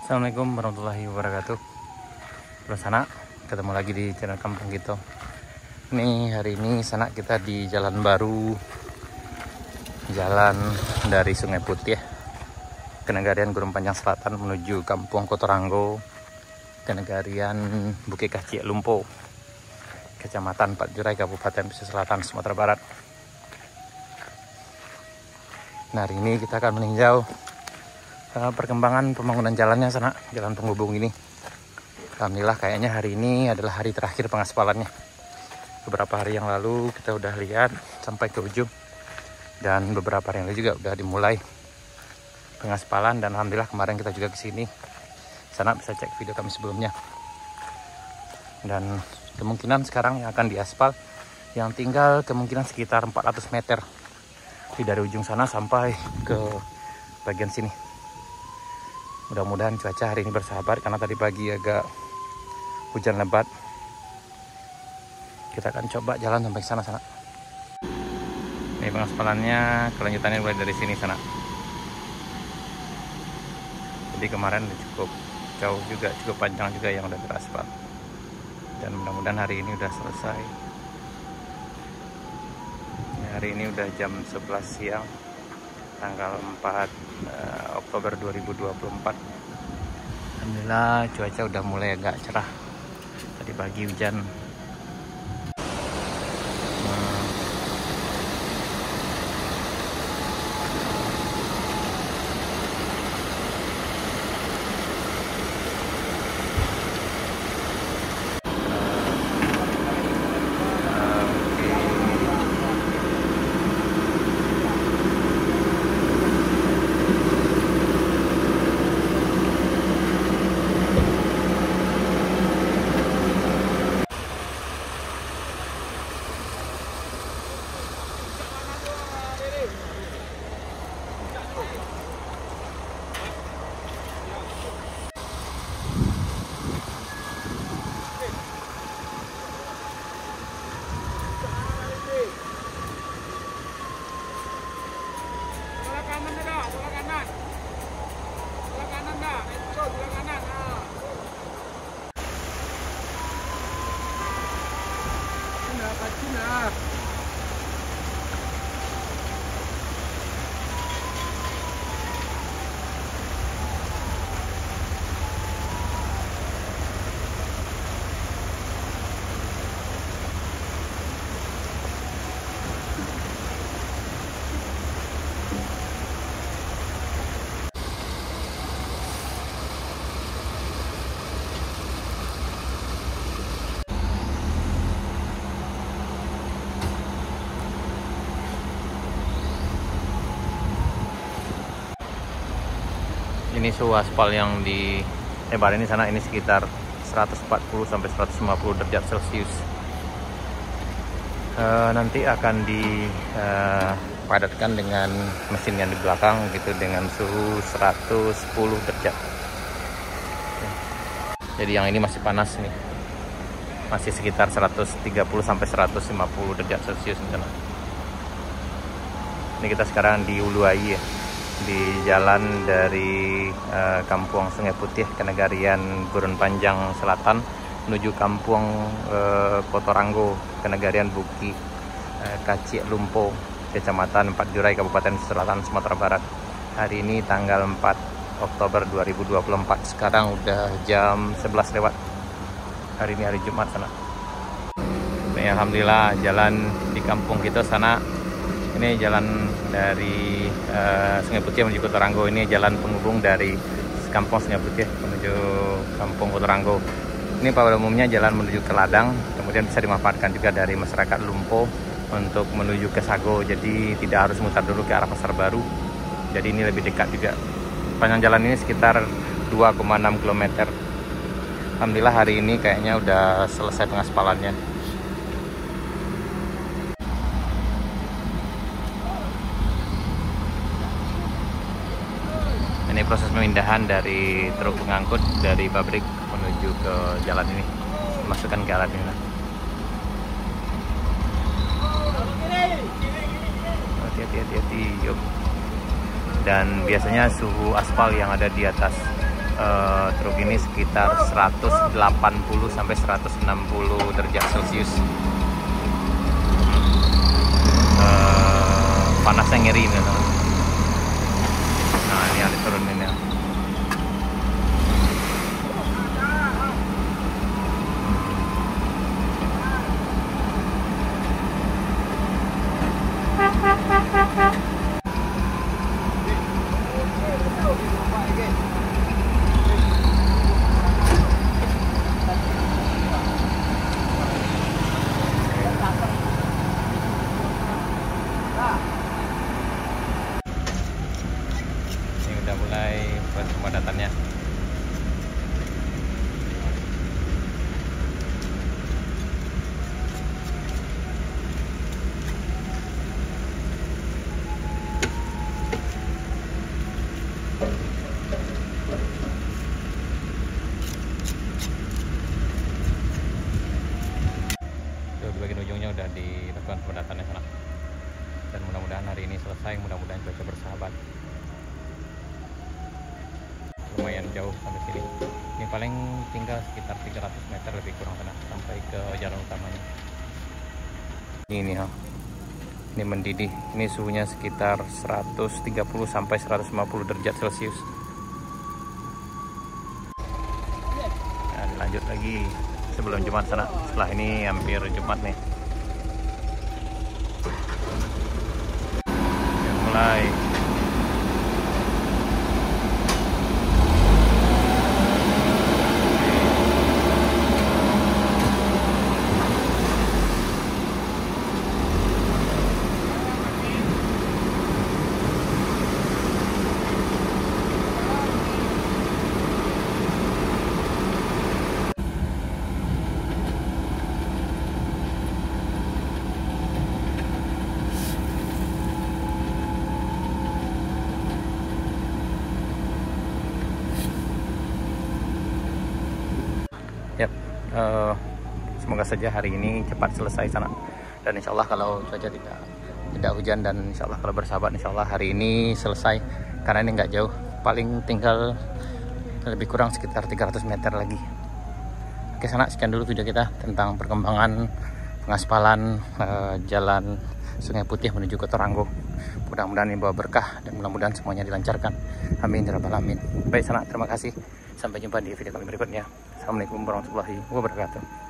Assalamualaikum warahmatullahi wabarakatuh. Halo Sana, ketemu lagi di channel Kampung Kita. Hari ini Sana kita di jalan baru, jalan dari Sungai Putih ke Negarian Gurun Panjang Selatan menuju Kampung Kotoranggo, ke Negarian Bukit Kacik Lumpo, Kecamatan Empat Jurai, Kabupaten Pesisir Selatan, Sumatera Barat. Hari ini kita akan meninjau perkembangan pembangunan jalannya Sana, jalan penghubung ini. Alhamdulillah kayaknya hari ini adalah hari terakhir pengaspalannya. Beberapa hari yang lalu kita udah lihat sampai ke ujung, dan beberapa hari yang lalu juga udah dimulai pengaspalan, dan alhamdulillah kemarin kita juga ke sini. Sana bisa cek video kami sebelumnya. Dan kemungkinan sekarang yang akan diaspal yang tinggal kemungkinan sekitar 400 meter dari ujung sana sampai ke bagian sini. Mudah-mudahan cuaca hari ini bersahabat, karena tadi pagi agak hujan lebat. Kita akan coba jalan sampai sana. Ini pengaspalannya, kelanjutannya mulai dari sini Sana. Jadi kemarin cukup jauh juga, cukup panjang juga yang udah teraspal. Dan mudah-mudahan hari ini udah selesai. Hari ini udah jam 11 siang. Tanggal 4 Oktober 2024. Alhamdulillah cuaca udah mulai agak cerah. Tadi pagi hujan. Ini suhu aspal yang di lebar ini Sana, ini sekitar 140 sampai 150 derajat Celcius. Nanti akan dipadatkan dengan mesin yang di belakang gitu dengan suhu 110 derajat. Jadi yang ini masih panas nih, masih sekitar 130 sampai 150 derajat Celcius misalnya. Ini kita sekarang di Uluwai ya, di jalan dari Kampung Sungai Putih ke Negarian Gurun Panjang Selatan menuju Kampung Kotoranggo ke Negarian Bukit Kacik Lumpo, Kecamatan Empat Jurai, Kabupaten Selatan, Sumatera Barat. Hari ini tanggal 4 Oktober 2024. Sekarang udah jam 11 lewat. Hari ini hari Jumat Sana. Ini alhamdulillah jalan di kampung kita Sana. Ini jalan dari Sungai Putih menuju Kotoranggo. Ini jalan penghubung dari Kampung Sungai Putih menuju Kampung Kotoranggo. Ini pada umumnya jalan menuju ke ladang, kemudian bisa dimanfaatkan juga dari masyarakat Lumpo untuk menuju ke Sago. Jadi tidak harus mutar dulu ke arah Pasar Baru. Jadi ini lebih dekat juga. Panjang jalan ini sekitar 2,6 km. Alhamdulillah hari ini kayaknya udah selesai pengaspalannya. Ini proses pemindahan dari truk pengangkut dari pabrik menuju ke jalan ini, masukkan ke alat ini. Hati-hati, yuk. Dan biasanya suhu aspal yang ada di atas truk ini sekitar 180 sampai 160 derajat Celcius. Panasnya ngeri ini. Nah, ini ada turunin ya. Udah mulai buat pemadatannya. Di bagian ujungnya udah dilakukan pemadatannya sana. Dan mudah-mudahan hari ini selesai, mudah-mudahan cuaca bersahabat. Lumayan jauh sampai sini. Ini paling tinggal sekitar 300 meter lebih kurang sana sampai ke jalan utamanya. Ini ya. Ini mendidih. Ini suhunya sekitar 130 sampai 150 derajat Celcius. Dan lanjut lagi sebelum Jumat sana. Setelah ini hampir Jumat nih. Mulai. Yap, semoga saja hari ini cepat selesai sana. Dan insya Allah kalau cuaca tidak hujan dan insya Allah kalau bersahabat, insya Allah hari ini selesai. Karena ini nggak jauh, paling tinggal lebih kurang sekitar 300 meter lagi. Oke sana, sekian dulu video kita tentang perkembangan pengaspalan jalan Sungai Putih menuju Kota Ranggo. Mudah-mudahan ini bawa berkah dan mudah-mudahan semuanya dilancarkan. Amin ya rabbal alamin. Baik sana, terima kasih. Sampai jumpa di video kami berikutnya. Assalamualaikum warahmatullahi wabarakatuh.